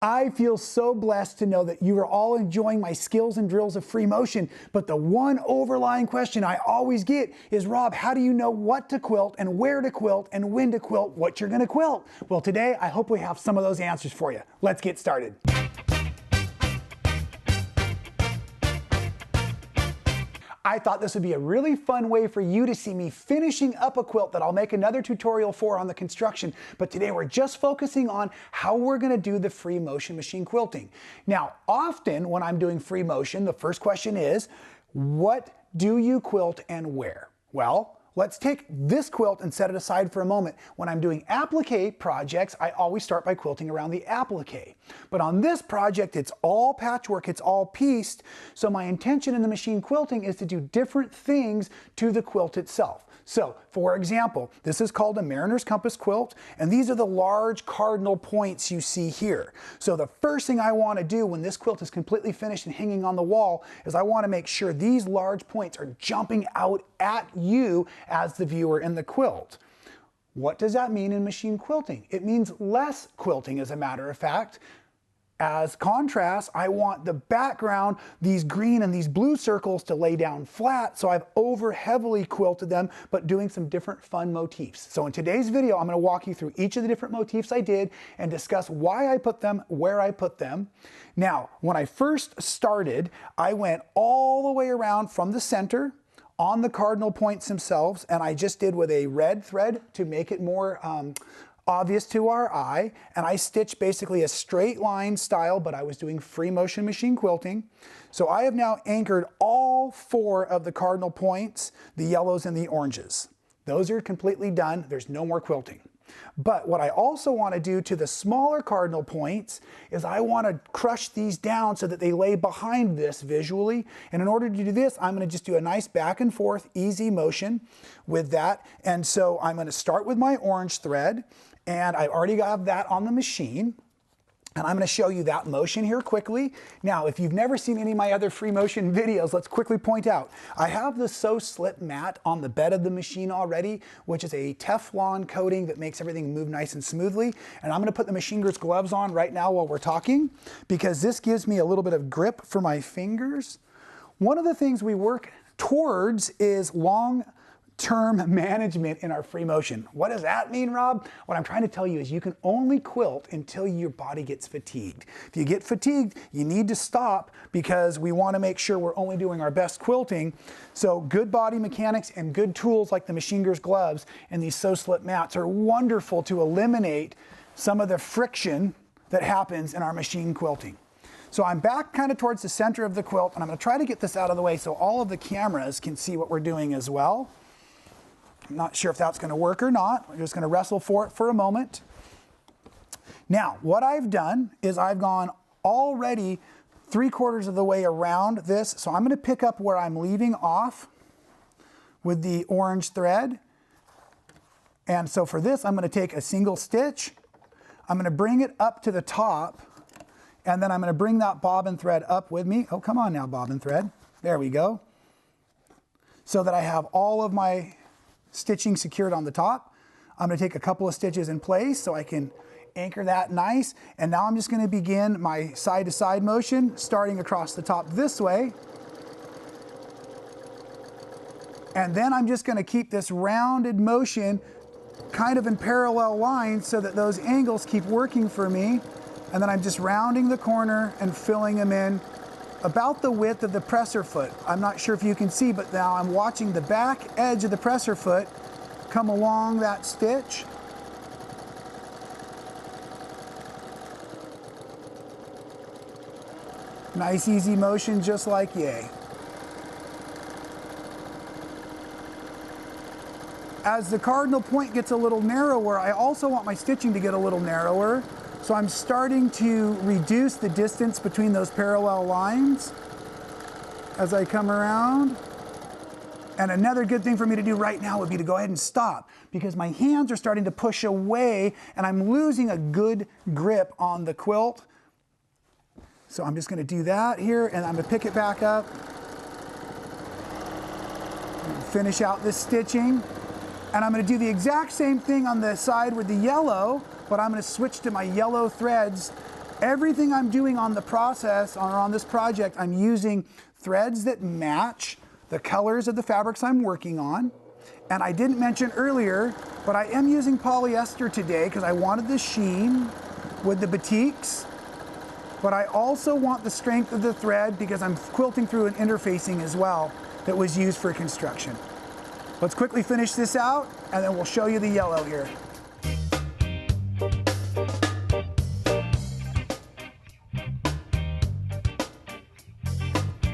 I feel so blessed to know that you are all enjoying my skills and drills of free motion, but the one overlying question I always get is, Rob, how do you know what to quilt and where to quilt and when to quilt what you're going to quilt? Well, today I hope we have some of those answers for you. Let's get started. I thought this would be a really fun way for you to see me finishing up a quilt that I'll make another tutorial for on the construction, but today we're just focusing on how we're going to do the free motion machine quilting. Now, often when I'm doing free motion, the first question is, what do you quilt and where? Well, let's take this quilt and set it aside for a moment. When I'm doing applique projects, I always start by quilting around the applique. But on this project, it's all patchwork, it's all pieced, so my intention in the machine quilting is to do different things to the quilt itself. So, for example, this is called a Mariner's Compass quilt, and these are the large cardinal points you see here. So the first thing I want to do when this quilt is completely finished and hanging on the wall is I want to make sure these large points are jumping out at you as the viewer in the quilt. What does that mean in machine quilting? It means less quilting, as a matter of fact. As contrast, I want the background, these green and these blue circles, to lay down flat, so I've over heavily quilted them, but doing some different fun motifs. So in today's video, I'm going to walk you through each of the different motifs I did and discuss why I put them, where I put them. Now, when I first started, I went all the way around from the center on the cardinal points themselves, and I just did with a red thread to make it more obvious to our eye, and I stitched basically a straight line style, but I was doing free motion machine quilting. So I have now anchored all 4 of the cardinal points, the yellows and the oranges. Those are completely done. There's no more quilting. But what I also want to do to the smaller cardinal points is I want to crush these down so that they lay behind this visually. And in order to do this, I'm going to just do a nice back and forth easy motion with that. And so I'm going to start with my orange thread, and I already got that on the machine. And I'm going to show you that motion here quickly. Now, if you've never seen any of my other free motion videos, let's quickly point out, I have the Sew Slip mat on the bed of the machine already, which is a Teflon coating that makes everything move nice and smoothly. And I'm going to put the machine girl's gloves on right now while we're talking, because this gives me a little bit of grip for my fingers. One of the things we work towards is long-term management in our free motion. What does that mean, Rob? What I'm trying to tell you is you can only quilt until your body gets fatigued. If you get fatigued, you need to stop, because we want to make sure we're only doing our best quilting. So good body mechanics and good tools like the machine girl's gloves and these Sew Slip mats are wonderful to eliminate some of the friction that happens in our machine quilting. So I'm back kind of towards the center of the quilt, and I'm going to try to get this out of the way so all of the cameras can see what we're doing as well. I'm not sure if that's going to work or not. We're just going to wrestle for it for a moment. Now, what I've done is I've gone already 3/4 of the way around this. So I'm going to pick up where I'm leaving off with the orange thread. And so for this, I'm going to take a single stitch. I'm going to bring it up to the top, and then I'm going to bring that bobbin thread up with me. Oh, come on now, bobbin thread. There we go. So that I have all of my stitching secured on the top. I'm going to take a couple of stitches in place so I can anchor that nice. And now I'm just going to begin my side-to-side motion, starting across the top this way. And then I'm just going to keep this rounded motion kind of in parallel lines so that those angles keep working for me. And then I'm just rounding the corner and filling them in about the width of the presser foot. I'm not sure if you can see, but now I'm watching the back edge of the presser foot come along that stitch. Nice easy motion, just like yay. As the cardinal point gets a little narrower, I also want my stitching to get a little narrower. So I'm starting to reduce the distance between those parallel lines as I come around. And another good thing for me to do right now would be to go ahead and stop, because my hands are starting to push away and I'm losing a good grip on the quilt. So I'm just going to do that here, and I'm going to pick it back up. Finish out this stitching. And I'm going to do the exact same thing on the side with the yellow, but I'm going to switch to my yellow threads Everything I'm doing on the process, or on this project, I'm using threads that match the colors of the fabrics I'm working on. And I didn't mention earlier, but I am using polyester today because I wanted the sheen with the batiks. But I also want the strength of the thread because I'm quilting through an interfacing as well that was used for construction. Let's quickly finish this out and then we'll show you the yellow here.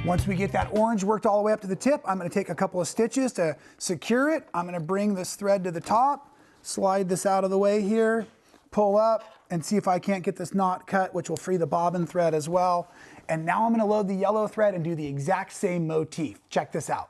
Once we get that orange worked all the way up to the tip, I'm going to take a couple of stitches to secure it. I'm going to bring this thread to the top, slide this out of the way here, pull up, and see if I can't get this knot cut, which will free the bobbin thread as well. And now I'm going to load the yellow thread and do the exact same motif. Check this out.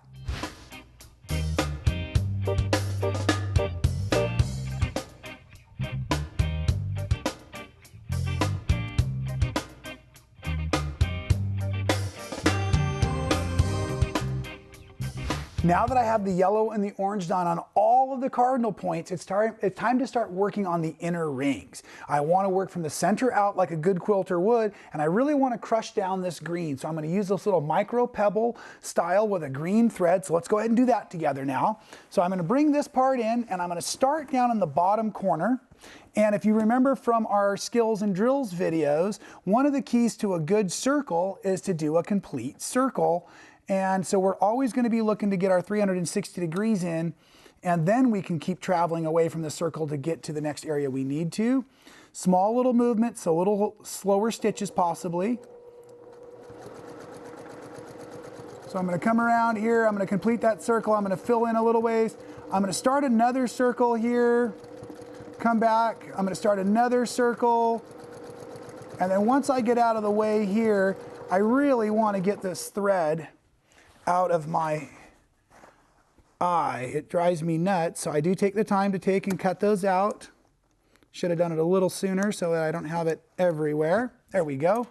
Now that I have the yellow and the orange done on all of the cardinal points, it's time to start working on the inner rings. I want to work from the center out like a good quilter would, and I really want to crush down this green. So I'm going to use this little micro pebble style with a green thread. So let's go ahead and do that together now. So I'm going to bring this part in, and I'm going to start down in the bottom corner. And if you remember from our skills and drills videos, one of the keys to a good circle is to do a complete circle. And so we're always going to be looking to get our 360 degrees in, and then we can keep traveling away from the circle to get to the next area we need to. Small little movements, so little slower stitches possibly. So I'm going to come around here, I'm going to complete that circle, I'm going to fill in a little ways. I'm going to start another circle here, come back, I'm going to start another circle, and then once I get out of the way here, I really want to get this thread out of my eye. It drives me nuts, so I do take the time to take and cut those out. Should have done it a little sooner so that I don't have it everywhere. There we go.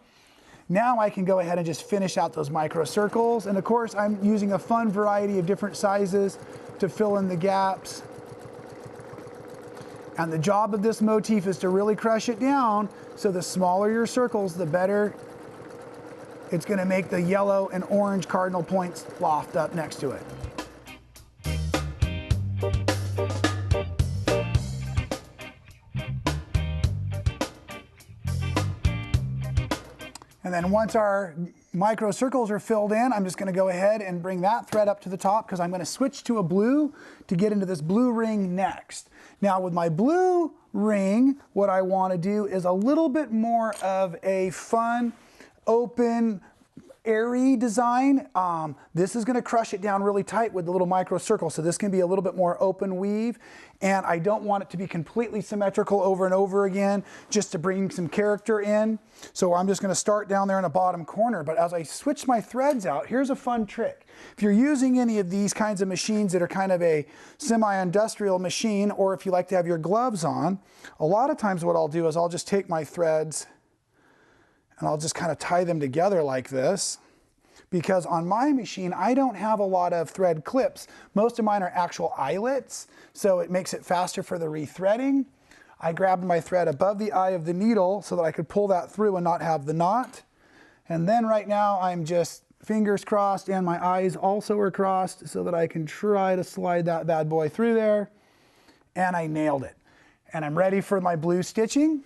Now I can go ahead and just finish out those micro circles, and of course I'm using a fun variety of different sizes to fill in the gaps. And the job of this motif is to really crush it down, so the smaller your circles, the better it's going to make the yellow and orange cardinal points loft up next to it. And then once our micro circles are filled in, I'm just going to go ahead and bring that thread up to the top because I'm going to switch to a blue to get into this blue ring next. Now with my blue ring, what I want to do is a little bit more of a fun, open, airy design. This is going to crush it down really tight with the little micro circle, so this can be a little bit more open weave, and I don't want it to be completely symmetrical over and over again just to bring some character in. So I'm just going to start down there in the bottom corner, but as I switch my threads out, here's a fun trick. If you're using any of these kinds of machines that are kind of a semi-industrial machine, or if you like to have your gloves on, a lot of times what I'll do is I'll just take my threads and I'll just kind of tie them together like this, because on my machine I don't have a lot of thread clips. Most of mine are actual eyelets, so it makes it faster for the rethreading. I grabbed my thread above the eye of the needle so that I could pull that through and not have the knot. And then right now I'm just fingers crossed, and my eyes also are crossed so that I can try to slide that bad boy through there. And I nailed it. And I'm ready for my blue stitching.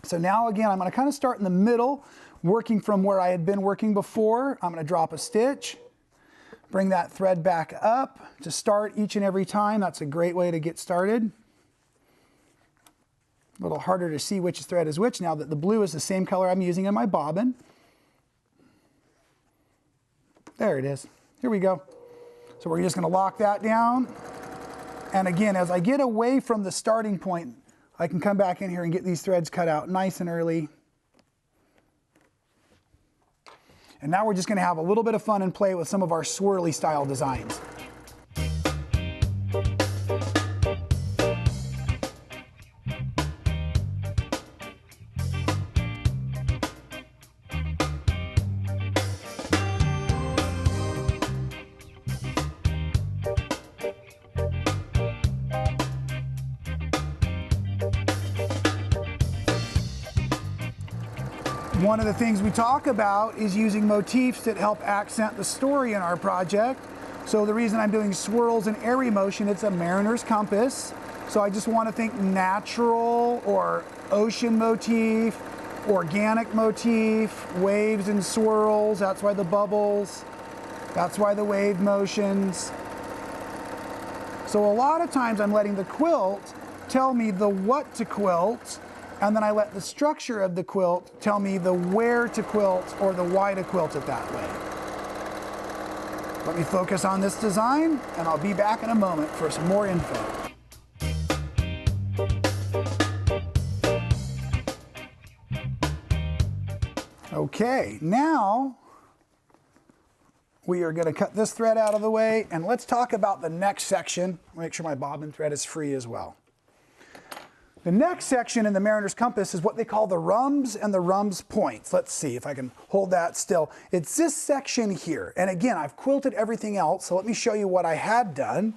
So now again, I'm going to kind of start in the middle, working from where I had been working before. I'm going to drop a stitch, bring that thread back up to start each and every time. That's a great way to get started. A little harder to see which thread is which now that the blue is the same color I'm using in my bobbin. There it is. Here we go. So we're just going to lock that down. And again, as I get away from the starting point, I can come back in here and get these threads cut out nice and early. And now we're just going to have a little bit of fun and play with some of our swirly style designs. One of the things we talk about is using motifs that help accent the story in our project. So the reason I'm doing swirls and airy motion, it's a mariner's compass. So I just want to think natural or ocean motif, organic motif, waves and swirls. That's why the bubbles. That's why the wave motions. So a lot of times I'm letting the quilt tell me the what to quilt, and then I let the structure of the quilt tell me the where to quilt or the why to quilt it that way. Let me focus on this design, and I'll be back in a moment for some more info. Okay, now we are going to cut this thread out of the way, and let's talk about the next section. Make sure my bobbin thread is free as well. The next section in the mariner's compass is what they call the rhumb and the rhumb points. Let's see if I can hold that still. It's this section here. And again, I've quilted everything else, so let me show you what I had done.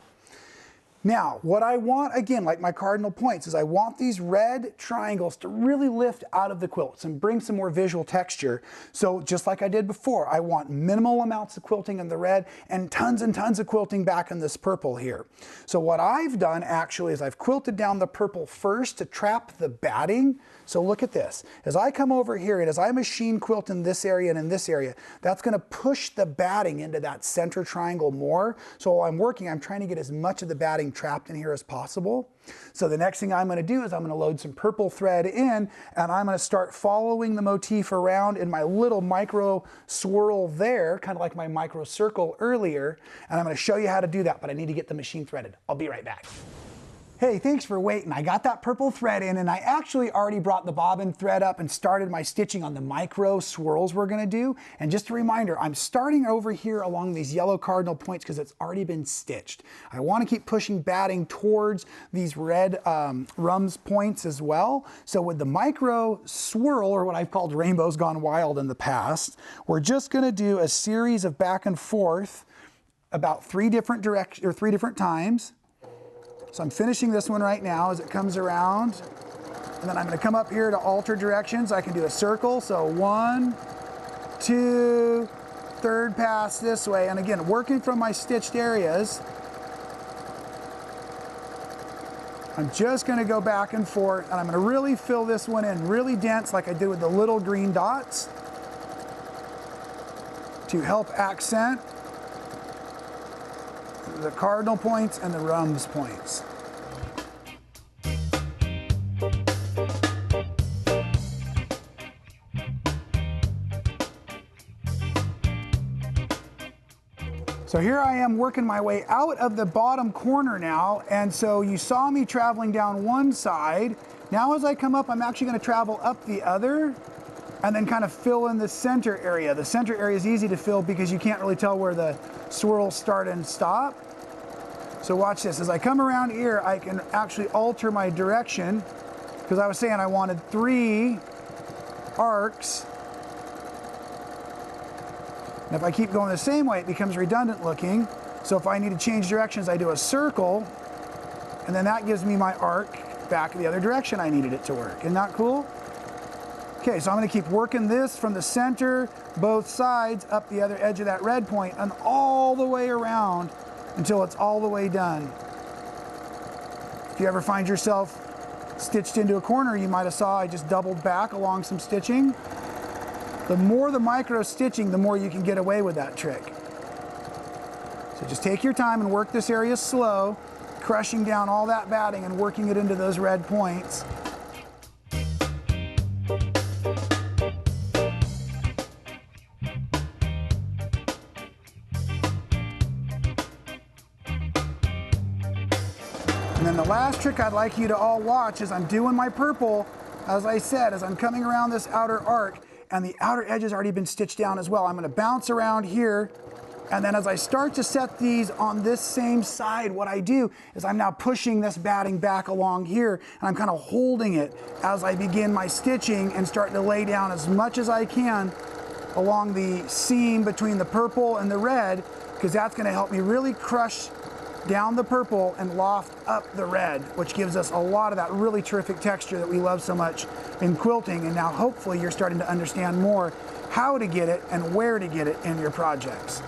Now, what I want, again, like my cardinal points, is I want these red triangles to really lift out of the quilts and bring some more visual texture. So just like I did before, I want minimal amounts of quilting in the red and tons of quilting back in this purple here. So what I've done actually is I've quilted down the purple first to trap the batting. So look at this. As I come over here and as I machine quilt in this area and in this area, that's going to push the batting into that center triangle more. So while I'm working, I'm trying to get as much of the batting trapped in here as possible. So the next thing I'm going to do is I'm going to load some purple thread in, and I'm going to start following the motif around in my little micro swirl there, kind of like my micro circle earlier. And I'm going to show you how to do that, but I need to get the machine threaded. I'll be right back. Hey, thanks for waiting. I got that purple thread in, and I actually already brought the bobbin thread up and started my stitching on the micro swirls we're gonna do. And just a reminder, I'm starting over here along these yellow cardinal points because it's already been stitched. I wanna keep pushing batting towards these red rhumb points as well. So with the micro swirl, or what I've called rainbows gone wild in the past, we're just gonna do a series of back and forth about three different times. So I'm finishing this one right now as it comes around. And then I'm going to come up here to alter directions. I can do a circle. So 1, 2, third pass this way. And again, working from my stitched areas, I'm just going to go back and forth. And I'm going to really fill this one in really dense like I did with the little green dots to help accent the cardinal points and the rhumb points. So here I am working my way out of the bottom corner now, and so you saw me traveling down one side. Now as I come up, I'm actually going to travel up the other and then kind of fill in the center area. The center area is easy to fill because you can't really tell where the swirls start and stop. So watch this. As I come around here, I can actually alter my direction because I was saying I wanted 3 arcs. And if I keep going the same way, it becomes redundant looking. So if I need to change directions, I do a circle, and then that gives me my arc back the other direction I needed it to work. Isn't that cool? Okay, so I'm going to keep working this from the center, both sides, up the other edge of that red point, and all the way around until it's all the way done. If you ever find yourself stitched into a corner, you might have saw I just doubled back along some stitching. The more the micro stitching, the more you can get away with that trick. So just take your time and work this area slow, crushing down all that batting and working it into those red points. And then the last trick I'd like you to all watch is I'm doing my purple, as I said, as I'm coming around this outer arc, and the outer edge has already been stitched down as well. I'm going to bounce around here, and then as I start to set these on this same side, what I do is I'm now pushing this batting back along here, and I'm kind of holding it as I begin my stitching and start to lay down as much as I can along the seam between the purple and the red, because that's going to help me really crush down the purple and loft up the red, which gives us a lot of that really terrific texture that we love so much in quilting. And now hopefully you're starting to understand more how to get it and where to get it in your projects.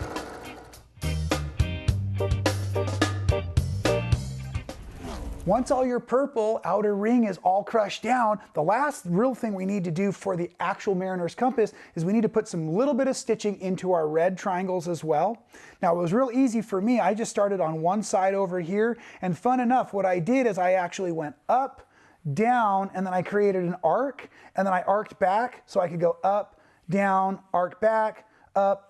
Once all your purple outer ring is all crushed down, the last real thing we need to do for the actual mariner's compass is we need to put some little bit of stitching into our red triangles as well. Now, it was real easy for me. I just started on one side over here, and fun enough, what I did is I actually went up, down, and then I created an arc, and then I arced back so I could go up, down, arc back, up,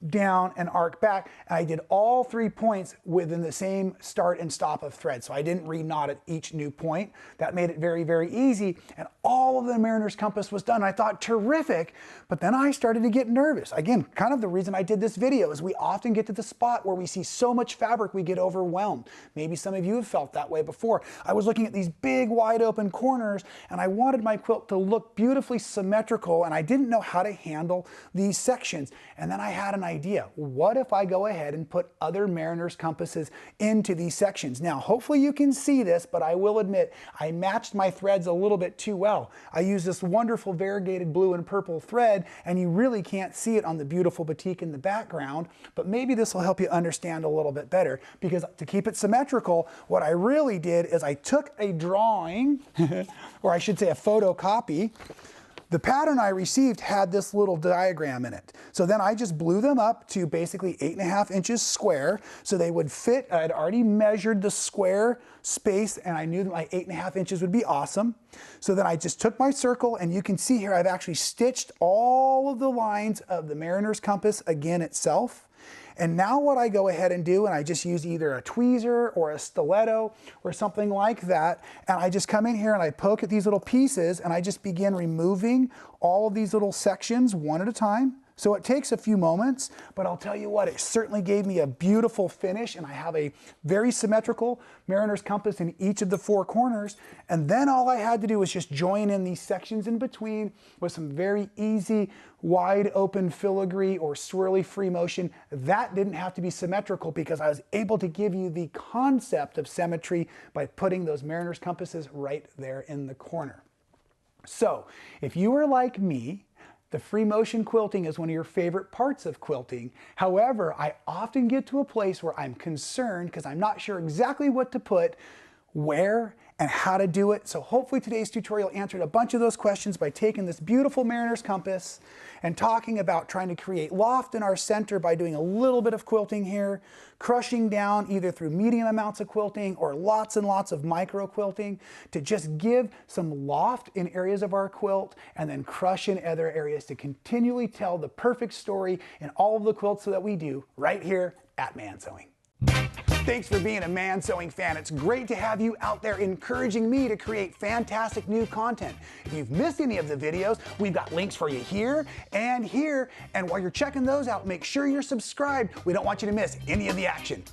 down, and arc back. And I did all 3 points within the same start and stop of thread. So I didn't re-knot at each new point. That made it very, very easy. And all of the mariner's compass was done. I thought, terrific. But then I started to get nervous. Again, kind of the reason I did this video is we often get to the spot where we see so much fabric we get overwhelmed. Maybe some of you have felt that way before. I was looking at these big wide open corners and I wanted my quilt to look beautifully symmetrical, and I didn't know how to handle these sections. And then I had an idea. What if I go ahead and put other mariner's compasses into these sections? Now, hopefully you can see this, but I will admit I matched my threads a little bit too well. I used this wonderful variegated blue and purple thread, and you really can't see it on the beautiful batik in the background, but maybe this will help you understand a little bit better, because to keep it symmetrical, what I really did is I took a drawing, or I should say a photocopy. The pattern I received had this little diagram in it. So then I just blew them up to basically 8.5 inches square, so they would fit. I had already measured the square space, and I knew that my 8.5 inches would be awesome. So then I just took my circle, and you can see here I've actually stitched all of the lines of the mariner's compass again itself. And now what I go ahead and do, and I just use either a tweezer or a stiletto or something like that, and I just come in here and I poke at these little pieces and I just begin removing all of these little sections one at a time. So it takes a few moments, but I'll tell you what, it certainly gave me a beautiful finish, and I have a very symmetrical mariner's compass in each of the 4 corners. And then all I had to do was just join in these sections in between with some very easy, wide open filigree or swirly free motion. That didn't have to be symmetrical because I was able to give you the concept of symmetry by putting those mariner's compasses right there in the corner. So if you are like me, the free motion quilting is one of your favorite parts of quilting. However, I often get to a place where I'm concerned because I'm not sure exactly what to put, where, and how to do it. So hopefully today's tutorial answered a bunch of those questions by taking this beautiful mariner's compass and talking about trying to create loft in our center by doing a little bit of quilting here, crushing down either through medium amounts of quilting or lots and lots of micro quilting to just give some loft in areas of our quilt, and then crush in other areas to continually tell the perfect story in all of the quilts that we do right here at Man Sewing. Thanks for being a Man Sewing fan. It's great to have you out there encouraging me to create fantastic new content. If you've missed any of the videos, we've got links for you here and here. And while you're checking those out, make sure you're subscribed. We don't want you to miss any of the action.